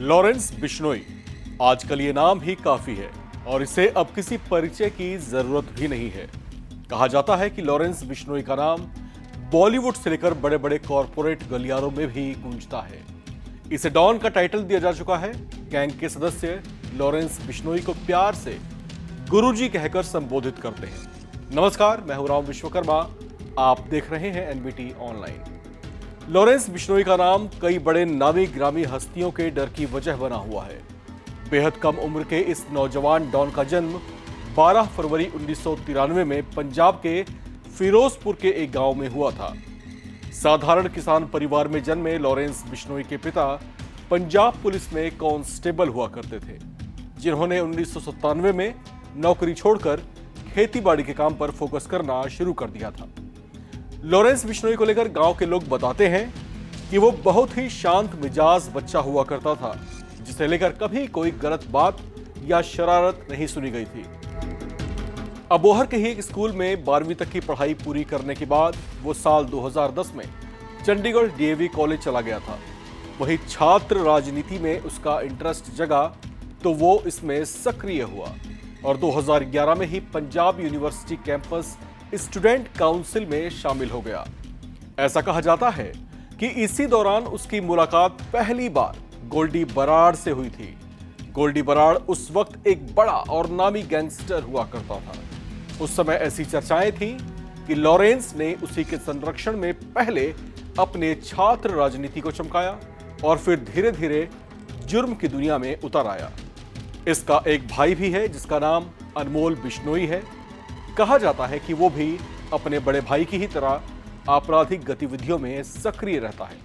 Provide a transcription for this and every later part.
Lawrence Bishnoi. आजकल ये नाम ही काफी है और इसे अब किसी परिचय की जरूरत भी नहीं है। कहा जाता है कि लॉरेंस बिश्नोई का नाम बॉलीवुड से लेकर बड़े बड़े कॉरपोरेट गलियारों में भी गूंजता है। इसे डॉन का टाइटल दिया जा चुका है। गैंग के सदस्य लॉरेंस बिश्नोई को प्यार से गुरुजी कहकर संबोधित करते हैं। नमस्कार, मैं हूं राम विश्वकर्मा। आप देख रहे हैं एनबीटी ऑनलाइन। लॉरेंस बिश्नोई का नाम कई बड़े नामी ग्रामी हस्तियों के डर की वजह बना हुआ है। बेहद कम उम्र के इस नौजवान डॉन का जन्म 12 फरवरी 1993 में पंजाब के फिरोजपुर के एक गांव में हुआ था। साधारण किसान परिवार में जन्मे लॉरेंस बिश्नोई के पिता पंजाब पुलिस में कांस्टेबल हुआ करते थे, जिन्होंने 1997 में नौकरी छोड़कर खेतीबाड़ी के काम पर फोकस करना शुरू कर दिया था। लॉरेंस बिश्नोई को लेकर गांव के लोग बताते हैं कि वो बहुत ही शांत मिजाज बच्चा हुआ करता था, जिसे लेकर कभी कोई गलत बात या शरारत नहीं सुनी गई थी। अबोहर के ही एक स्कूल में 12वीं तक की पढ़ाई पूरी करने के बाद वो साल 2010 में चंडीगढ़ डीएवी कॉलेज चला गया था। वही छात्र राजनीति में उसका इंटरेस्ट जगा तो वो इसमें सक्रिय हुआ और 2011 में ही Punjab university campus student council में शामिल हो गया। ऐसा कहा जाता है कि इसी दौरान उसकी मुलाकात पहली बार गोल्डी बराड़ से हुई थी। गोल्डी बराड़ उस वक्त एक बड़ा और नामी गैंगस्टर हुआ करता था। उस समय ऐसी चर्चाएं थी कि लॉरेंस ने उसी के संरक्षण में पहले अपने छात्र राजनीति को चमकाया और फिर धीरे धीरे जुर्म की दुनिया में उतर आया। इसका एक भाई भी है जिसका नाम अनमोल बिश्नोई है। कहा जाता है कि वो भी अपने बड़े भाई की ही तरह आपराधिक गतिविधियों में सक्रिय रहता है।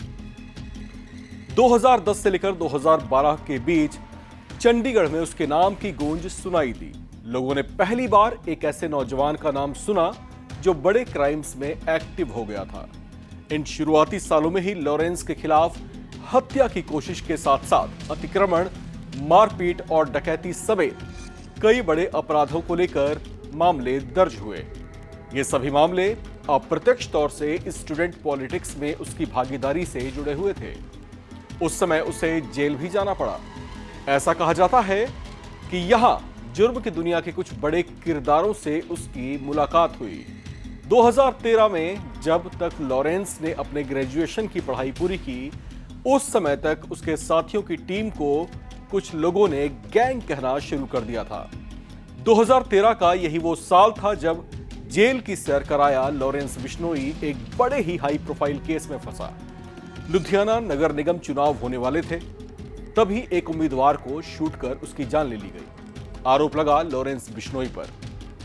2010 से लेकर 2012 के बीच चंडीगढ़ में उसके नाम की गूंज सुनाई दी। लोगों ने पहली बार एक ऐसे नौजवान का नाम सुना जो बड़े क्राइम्स में एक्टिव हो गया था। इन शुरुआती सालों में ही लॉरेंस के खिलाफ हत्या की कोशिश के साथ साथ अतिक्रमण, मारपीट और डकैती समेत कई बड़े अपराधों को लेकर मामले दर्ज हुए। ये सभी मामले अप्रत्यक्ष तौर से स्टूडेंट पॉलिटिक्स में उसकी भागीदारी से जुड़े हुए थे। उस समय उसे जेल भी जाना पड़ा। ऐसा कहा जाता है कि यहां जुर्म की दुनिया के कुछ बड़े किरदारों से उसकी मुलाकात हुई। 2013 में जब तक लॉरेंस ने अपने ग्रेजुएशन की पढ़ाई पूरी की, उस समय तक उसके साथियों की टीम को कुछ लोगों ने गैंग कहना शुरू कर दिया था। 2013 का यही वो साल था जब जेल की सैर कराया लॉरेंस बिश्नोई एक बड़े ही हाई प्रोफाइल केस में फंसा। लुधियाना नगर निगम चुनाव होने वाले थे, तभी एक उम्मीदवार को शूट कर उसकी जान ले ली गई। आरोप लगा लॉरेंस बिश्नोई पर,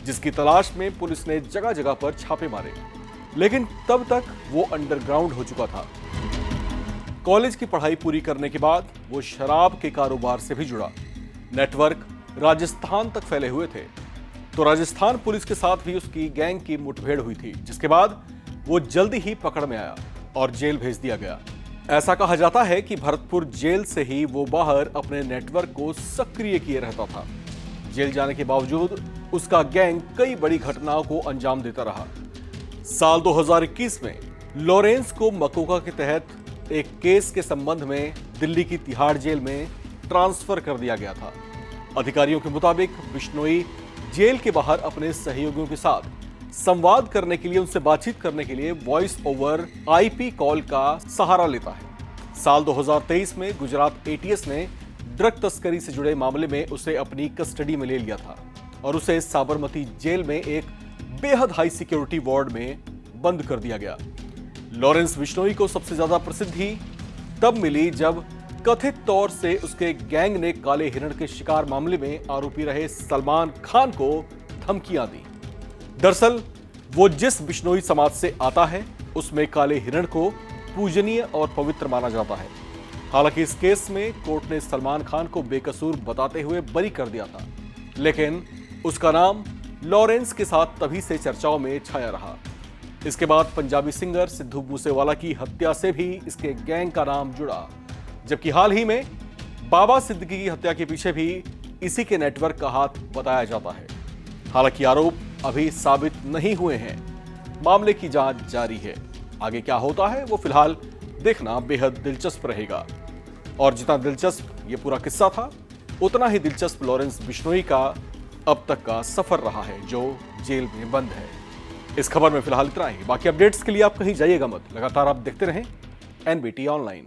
जिसकी तलाश में पुलिस ने जगह जगह पर छापे मारे, लेकिन तब तक वो अंडरग्राउंड हो चुका था। कॉलेज की पढ़ाई पूरी करने के बाद वो शराब के कारोबार से भी जुड़ा। नेटवर्क राजस्थान तक फैले हुए थे, तो राजस्थान पुलिस के साथ भी उसकी गैंग की मुठभेड़ हुई थी, जिसके बाद वो जल्दी ही पकड़ में आया और जेल भेज दिया गया। ऐसा कहा जाता है कि भरतपुर जेल से ही वो बाहर अपने नेटवर्क को सक्रिय किए रहता था। जेल जाने के बावजूद उसका गैंग कई बड़ी घटनाओं को अंजाम देता रहा। साल 2021 में लॉरेंस को मकोका के तहत एक केस के संबंध में दिल्ली की तिहाड़ जेल में ट्रांसफर कर दिया गया था। अधिकारियों के मुताबिक बिश्नोई जेल के बाहर अपने सहयोगियों के साथ संवाद करने के लिए, उनसे बातचीत करने के लिए वॉइस ओवर आईपी कॉल का सहारा लेता है। साल 2023 में गुजरात एटीएस ने ड्रग तस्करी से जुड़े मामले में उसे अपनी कस्टडी में ले लिया था और उसे साबरमती जेल में एक बेहद हाई सिक्योरिटी वार्ड में बंद कर दिया गया। लॉरेंस बिश्नोई को सबसे ज्यादा प्रसिद्धि तब मिली जब कथित तौर से उसके गैंग ने काले हिरण के शिकार मामले में आरोपी रहे सलमान खान को धमकियां दी। दरअसल वो जिस बिश्नोई समाज से आता है, उसमें काले हिरण को पूजनीय और पवित्र माना जाता है। हालांकि इस केस में कोर्ट ने सलमान खान को बेकसूर बताते हुए बरी कर दिया था, लेकिन उसका नाम लॉरेंस के साथ तभी से चर्चाओं में छाया रहा। इसके बाद पंजाबी सिंगर सिद्धू मूसेवाला की हत्या से भी इसके गैंग का नाम जुड़ा, जबकि हाल ही में बाबा सिद्दीकी की हत्या के पीछे भी इसी के नेटवर्क का हाथ बताया जाता है। हालांकि आरोप अभी साबित नहीं हुए हैं। मामले की जांच जारी है। आगे क्या होता है वो फिलहाल देखना बेहद दिलचस्प रहेगा। और जितना दिलचस्प ये पूरा किस्सा था, उतना ही दिलचस्प लॉरेंस बिश्नोई का अब तक का सफर रहा है, जो जेल में बंद है। इस खबर में फिलहाल इतना ही। बाकी अपडेट्स के लिए आप कहीं जाइएगा मत, लगातार आप देखते रहें एनबीटी ऑनलाइन।